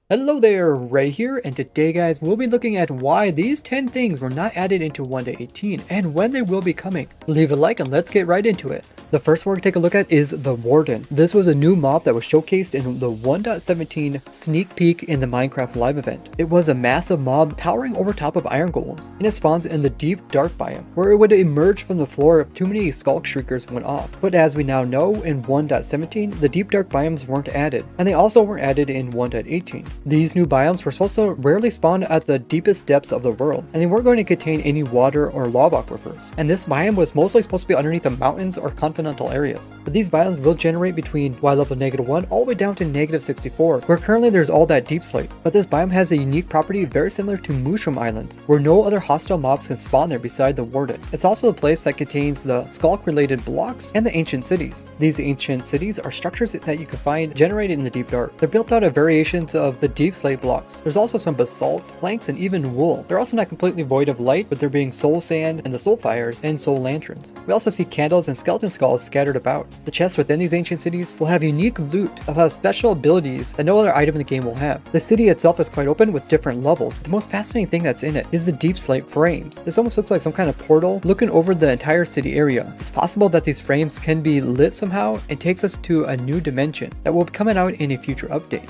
Hello there, Ray here, and today guys, we'll be looking at why these 10 things were not added into 1.18 and when they will be coming. Leave a like and let's get right into it. The first one we're going to take a look at is the Warden. This was a new mob that was showcased in the 1.17 sneak peek in the Minecraft live event. It was a massive mob towering over top of iron golems, and it spawns in the deep dark biome, where it would emerge from the floor if too many skulk shriekers went off. But as we now know, in 1.17, the deep dark biomes weren't added, and they also weren't added in 1.18. These new biomes were supposed to rarely spawn at the deepest depths of the world, and they weren't going to contain any water or lava aquifers. And this biome was mostly supposed to be underneath the mountains or continental areas. But these biomes will generate between Y level -1 all the way down to -64, where currently there's all that deep slate. But this biome has a unique property very similar to Mushroom Islands, where no other hostile mobs can spawn there beside the Warden. It's also a place that contains the Skulk related blocks and the ancient cities. These ancient cities are structures that you can find generated in the deep dark. They're built out of variations of the deep slate blocks. There's also some basalt, planks, and even wool. They're also not completely void of light, but there being soul sand and the soul fires and soul lanterns. We also see candles and skeleton skulls scattered about. The chests within these ancient cities will have unique loot that has special abilities that no other item in the game will have. The city itself is quite open with different levels. The most fascinating thing that's in it is the deep slate frames. This almost looks like some kind of portal looking over the entire city area. It's possible that these frames can be lit somehow and takes us to a new dimension that will be coming out in a future update.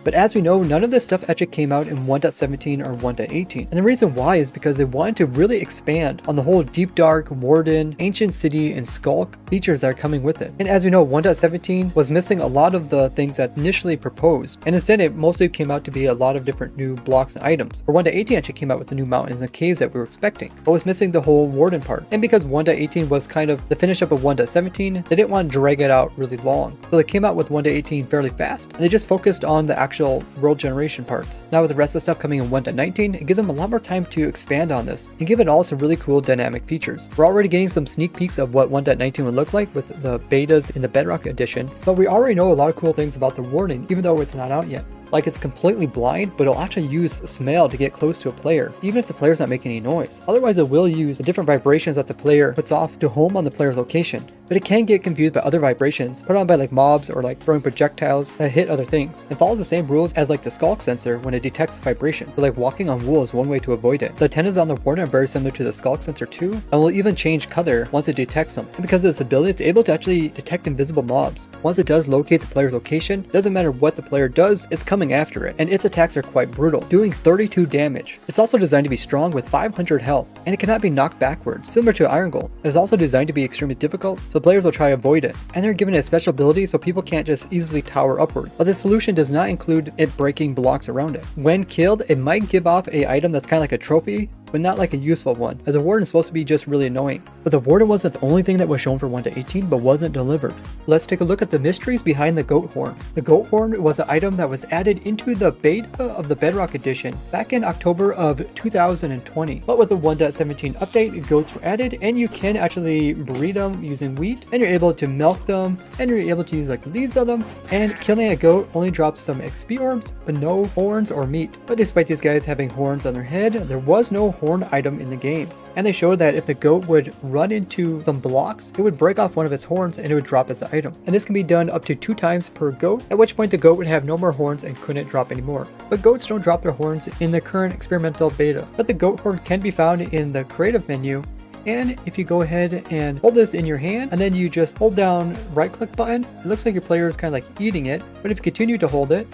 But as we know, none of this stuff actually came out in 1.17 or 1.18. And the reason why is because they wanted to really expand on the whole deep dark, Warden, ancient city, and skulk features that are coming with it. And as we know, 1.17 was missing a lot of the things that initially proposed. And instead it mostly came out to be a lot of different new blocks and items. Or 1.18 actually came out with the new mountains and caves that we were expecting, but was missing the whole Warden part. And because 1.18 was kind of the finish up of 1.17, they didn't want to drag it out really long. So they came out with 1.18 fairly fast, and they just focused on the actual world generation parts. Now with the rest of the stuff coming in 1.19, it gives them a lot more time to expand on this and give it all some really cool dynamic features. We're already getting some sneak peeks of what 1.19 would look like with the betas in the Bedrock edition, but we already know a lot of cool things about the Warden even though it's not out yet. Like it's completely blind, but it'll actually use smell to get close to a player, even if the player's not making any noise. Otherwise, it will use the different vibrations that the player puts off to home on the player's location. But it can get confused by other vibrations put on by like mobs or like throwing projectiles that hit other things. It follows the same rules as like the Skulk sensor when it detects vibration. So like walking on wool is one way to avoid it. The antennas on the Warden are very similar to the Skulk sensor too, and will even change color once it detects them. And because of this ability, it's able to actually detect invisible mobs. Once it does locate the player's location, doesn't matter what the player does, it's coming after it. And its attacks are quite brutal, doing 32 damage. It's also designed to be strong with 500 health, and it cannot be knocked backwards, similar to Iron Golem. It's also designed to be extremely difficult, so players will try to avoid it. And they're given a special ability so people can't just easily tower upwards. But this solution does not include it breaking blocks around it. When killed, it might give off an item that's kind of like a trophy, but not like a useful one, as a Warden is supposed to be just really annoying. But the Warden wasn't the only thing that was shown for 1.18 but wasn't delivered. Let's take a look at the mysteries behind the Goat Horn. The Goat Horn was an item that was added into the beta of the Bedrock edition back in October of 2020. But with the 1.17 update, goats were added and you can actually breed them using wheat, and you're able to milk them, and you're able to use like leaves of them, and killing a goat only drops some XP orbs but no horns or meat. But despite these guys having horns on their head, there was no horn item in the game. And they showed that if the goat would run into some blocks, it would break off one of its horns and it would drop as an item. And this can be done up to 2 times per goat, at which point the goat would have no more horns and couldn't drop anymore. But goats don't drop their horns in the current experimental beta. But the goat horn can be found in the creative menu. And if you go ahead and hold this in your hand and then you just hold down right click button, it looks like your player is kind of like eating it. But if you continue to hold it,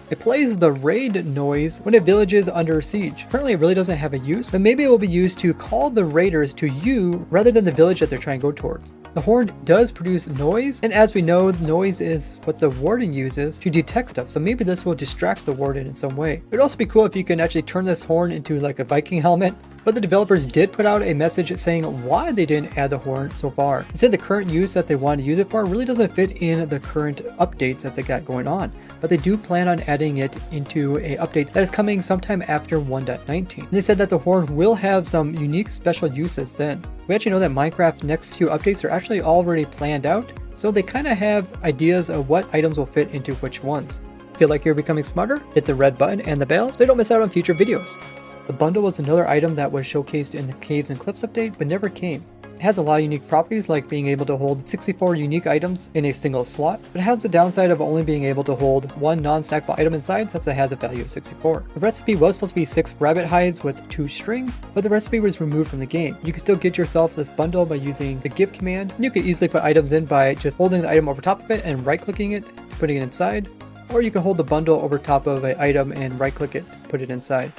it plays the raid noise when a village is under siege. Currently it really doesn't have a use, but maybe it will be used to call the raiders to you rather than the village that they're trying to go towards. The horn does produce noise, and as we know, noise is what the Warden uses to detect stuff, so maybe this will distract the Warden in some way. It would also be cool if you can actually turn this horn into like a Viking helmet. But the developers did put out a message saying why they didn't add the horn so far. They said the current use that they want to use it for really doesn't fit in the current updates that they got going on. But they do plan on adding it into an update that is coming sometime after 1.19. They said that the horn will have some unique special uses then. We actually know that Minecraft's next few updates are actually already planned out, so they kind of have ideas of what items will fit into which ones. Feel like you're becoming smarter? Hit the red button and the bell so you don't miss out on future videos. The bundle was another item that was showcased in the Caves and Cliffs update, but never came. It has a lot of unique properties like being able to hold 64 unique items in a single slot, but it has the downside of only being able to hold one non-stackable item inside since it has a value of 64. The recipe was supposed to be 6 rabbit hides with 2 string, but the recipe was removed from the game. You can still get yourself this bundle by using the give command, and you can easily put items in by just holding the item over top of it and right clicking it to putting it inside, or you can hold the bundle over top of an item and right click it to put it inside.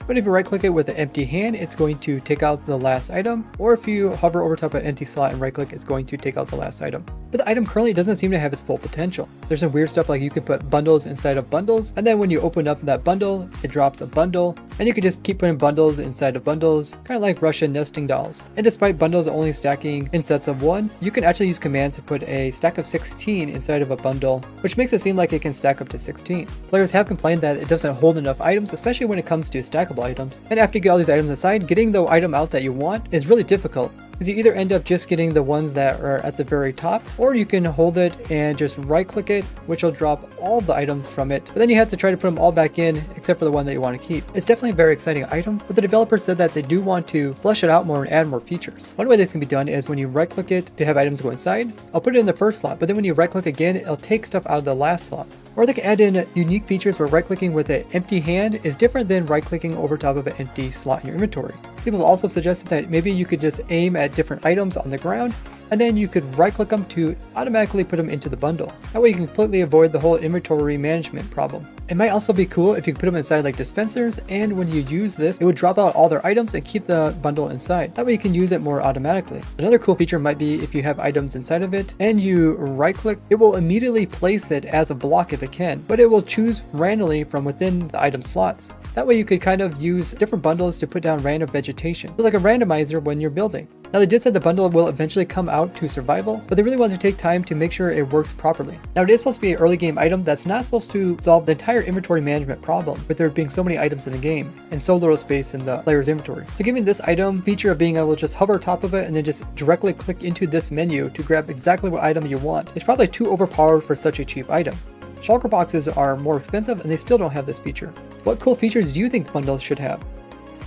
But if you right click it with an empty hand, it's going to take out the last item, or if you hover over top of an empty slot and right click, it's going to take out the last item. But the item currently doesn't seem to have its full potential. There's some weird stuff like you can put bundles inside of bundles, and then when you open up that bundle, it drops a bundle, and you can just keep putting bundles inside of bundles, kind of like Russian nesting dolls. And despite bundles only stacking in sets of 1, you can actually use commands to put a stack of 16 inside of a bundle, which makes it seem like it can stack up to 16. Players have complained that it doesn't hold enough items, especially when it comes to stackable items. And after you get all these items inside, getting the item out that you want is really difficult, because you either end up just getting the ones that are at the very top, or you can hold it and just right click it, which will drop all the items from it, but then you have to try to put them all back in except for the one that you want to keep. It's definitely a very exciting item, but the developers said that they do want to flesh it out more and add more features. One way this can be done is when you right click it to have items go inside, I'll put it in the first slot, but then when you right click again, it'll take stuff out of the last slot. Or they can add in unique features where right clicking with an empty hand is different than right clicking over top of an empty slot in your inventory. People have also suggested that maybe you could just aim at different items on the ground, and then you could right click them to automatically put them into the bundle. That way you can completely avoid the whole inventory management problem. It might also be cool if you could put them inside like dispensers, and when you use this, it would drop out all their items and keep the bundle inside. That way you can use it more automatically. Another cool feature might be if you have items inside of it and you right click, it will immediately place it as a block if it can, but it will choose randomly from within the item slots. That way you could kind of use different bundles to put down random vegetation, so like a randomizer when you're building. Now they did say the bundle will eventually come out to survival, but they really want to take time to make sure it works properly. Now it is supposed to be an early game item that's not supposed to solve the entire inventory management problem, with there being so many items in the game and so little space in the player's inventory. So giving this item feature of being able to just hover top of it and then just directly click into this menu to grab exactly what item you want is probably too overpowered for such a cheap item. Shulker boxes are more expensive and they still don't have this feature. What cool features do you think the bundles should have?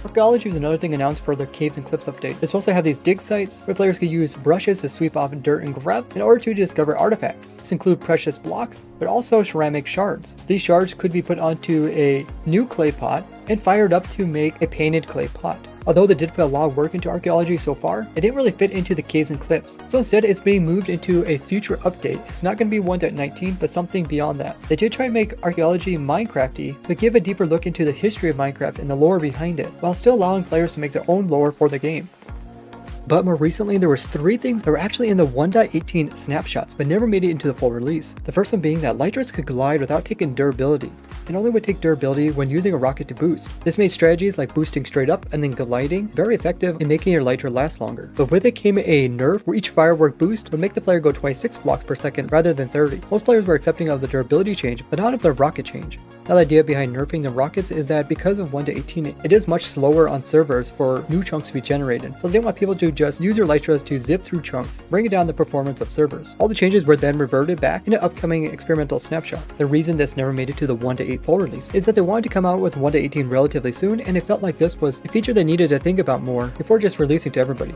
Archaeology is another thing announced for the Caves and Cliffs update. They also have these dig sites where players can use brushes to sweep off dirt and gravel in order to discover artifacts. This include precious blocks, but also ceramic shards. These shards could be put onto a new clay pot and fired up to make a painted clay pot. Although they did put a lot of work into archaeology so far, it didn't really fit into the Caves and Cliffs. So instead it's being moved into a future update. It's not going to be 1.19, but something beyond that. They did try to make archaeology Minecrafty, but give a deeper look into the history of Minecraft and the lore behind it, while still allowing players to make their own lore for the game. But more recently, there was 3 things that were actually in the 1.18 snapshots, but never made it into the full release. The first one being that Lytras could glide without taking durability. It only would take durability when using a rocket to boost. This made strategies like boosting straight up and then gliding very effective in making your Lytra last longer. But with it came a nerf where each firework boost would make the player go twice 6 blocks per second rather than 30. Most players were accepting of the durability change, but not of the rocket change. Now the idea behind nerfing the rockets is that because of 1.18, it is much slower on servers for new chunks to be generated. So they didn't want people to just use their Lytras to zip through chunks, bringing down the performance of servers. All the changes were then reverted back in an upcoming experimental snapshot. The reason this never made it to the 1.8 full release is that they wanted to come out with 1.18 relatively soon, and it felt like this was a feature they needed to think about more before just releasing to everybody.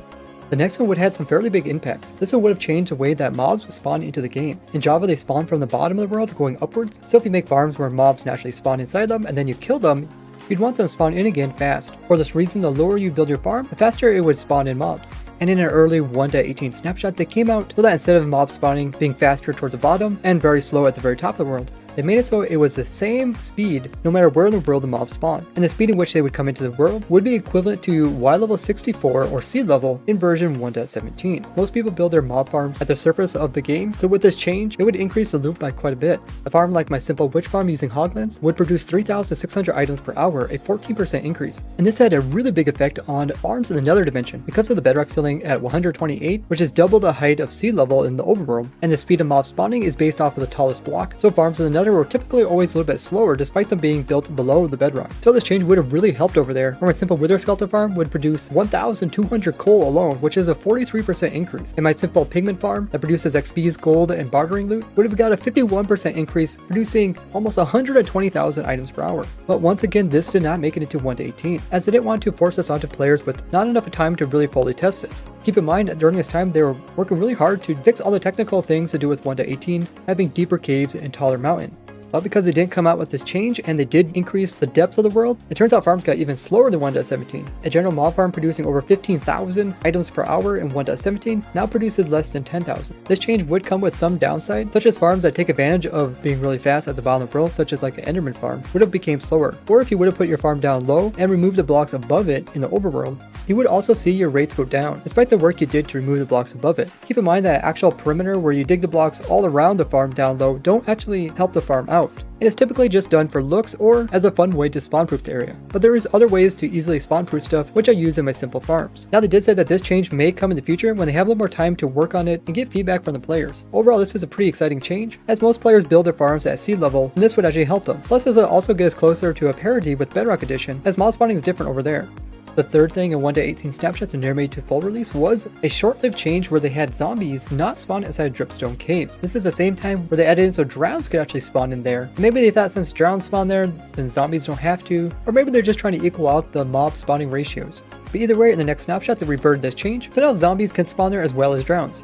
The next one would have had some fairly big impacts. This one would have changed the way that mobs would spawn into the game. In Java, they spawn from the bottom of the world going upwards, so if you make farms where mobs naturally spawn inside them and then you kill them, you'd want them to spawn in again fast. For this reason, the lower you build your farm, the faster it would spawn in mobs. And in an early 1.18 snapshot, they came out so that instead of mob spawning being faster towards the bottom and very slow at the very top of the world, they made it so it was the same speed no matter where in the world the mobs spawn, and the speed in which they would come into the world would be equivalent to Y level 64 or seed level in version 1.17. Most people build their mob farms at the surface of the game, so with this change, it would increase the loot by quite a bit. A farm like my simple witch farm using hoglands would produce 3,600 items per hour, a 14% increase. And this had a really big effect on farms in the nether dimension because of the bedrock ceiling at 128, which is double the height of sea level in the overworld, and the speed of mob spawning is based off of the tallest block, so farms in the nether were typically always a little bit slower despite them being built below the bedrock. So this change would have really helped over there, where my simple wither skeleton farm would produce 1,200 coal alone, which is a 43% increase. And my simple pigment farm that produces XPs, gold, and bartering loot would have got a 51% increase, producing almost 120,000 items per hour. But once again, this did not make it into 1.18, as they didn't want to force us onto players with not enough time to really fully test this. Keep in mind that during this time they were working really hard to fix all the technical things to do with 1.18, having deeper caves and taller mountains. But because they didn't come out with this change and they did increase the depth of the world, it turns out farms got even slower than 1.17. A general mob farm producing over 15,000 items per hour in 1.17 now produces less than 10,000. This change would come with some downside, such as farms that take advantage of being really fast at the bottom of the world, such as like an Enderman farm, would have become slower. Or if you would have put your farm down low and removed the blocks above it in the overworld, you would also see your rates go down, despite the work you did to remove the blocks above it. Keep in mind that actual perimeter where you dig the blocks all around the farm down low don't actually help the farm out. It is typically just done for looks or as a fun way to spawn-proof the area. But there is other ways to easily spawn-proof stuff, which I use in my simple farms. Now they did say that this change may come in the future when they have a little more time to work on it and get feedback from the players. Overall, this is a pretty exciting change, as most players build their farms at sea level, and this would actually help them. Plus, this will also get us closer to a parity with Bedrock Edition, as mob spawning is different over there. The third thing in 1.18 snapshots and never made to full release was a short-lived change where they had zombies not spawn inside dripstone caves. This is the same time where they added in so drowns could actually spawn in there. Maybe they thought since drowns spawn there, then zombies don't have to, or maybe they're just trying to equal out the mob spawning ratios. But either way, in the next snapshot they reverted this change, so now zombies can spawn there as well as drowns.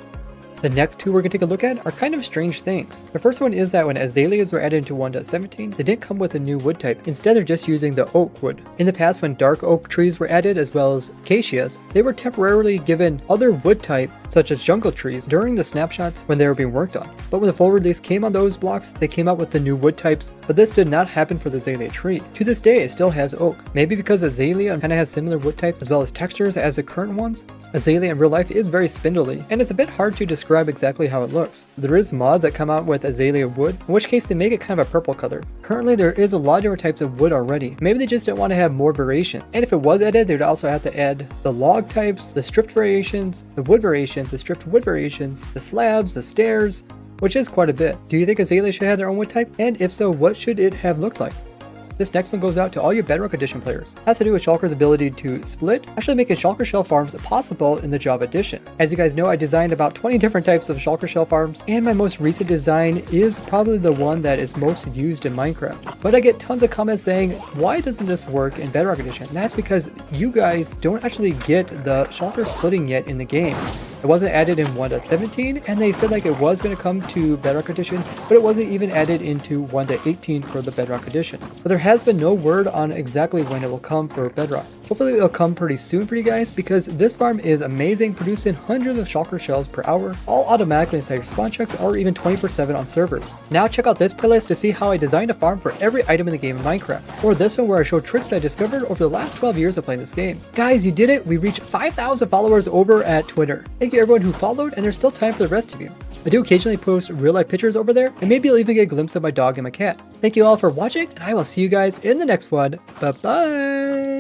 The next two we're going to take a look at are kind of strange things. The first one is that when azaleas were added into 1.17, they didn't come with a new wood type. Instead, they're just using the oak wood. In the past, when dark oak trees were added as well as acacias, they were temporarily given other wood type such as jungle trees during the snapshots when they were being worked on. But when the full release came on those blocks, they came out with the new wood types, but this did not happen for the azalea tree. To this day, it still has oak. Maybe because azalea kind of has similar wood type as well as textures as the current ones. Azalea in real life is very spindly, and it's a bit hard to describe exactly how it looks. There is mods that come out with azalea wood, in which case they make it kind of a purple color. Currently, there is a lot of different types of wood already. Maybe they just don't want to have more variation. And if it was added, they would also have to add the log types, the stripped variations, the wood variations, the stripped wood variations, the slabs, the stairs, which is quite a bit. Do you think azalea should have their own wood type? And if so, what should it have looked like? This next one goes out to all your Bedrock Edition players. It has to do with Shulker's ability to split, actually making Shulker Shell farms possible in the Java Edition. As you guys know, I designed about 20 different types of Shulker Shell farms, and my most recent design is probably the one that is most used in Minecraft. But I get tons of comments saying, why doesn't this work in Bedrock Edition? And that's because you guys don't actually get the Shulker splitting yet in the game. It wasn't added in 1.17, and they said like it was going to come to Bedrock Edition, but it wasn't even added into 1.18 for the Bedrock Edition. But there has been no word on exactly when it will come for Bedrock. Hopefully it'll come pretty soon for you guys, because this farm is amazing, producing hundreds of Shulker shells per hour, all automatically inside your spawn checks or even 24/7 on servers. Now check out this playlist to see how I designed a farm for every item in the game in Minecraft, or this one where I show tricks I discovered over the last 12 years of playing this game. Guys, you did it! We reached 5,000 followers over at Twitter. Thank you everyone who followed, and there's still time for the rest of you. I do occasionally post real life pictures over there, and maybe you'll even get a glimpse of my dog and my cat. Thank you all for watching, and I will see you guys in the next one. Bye bye!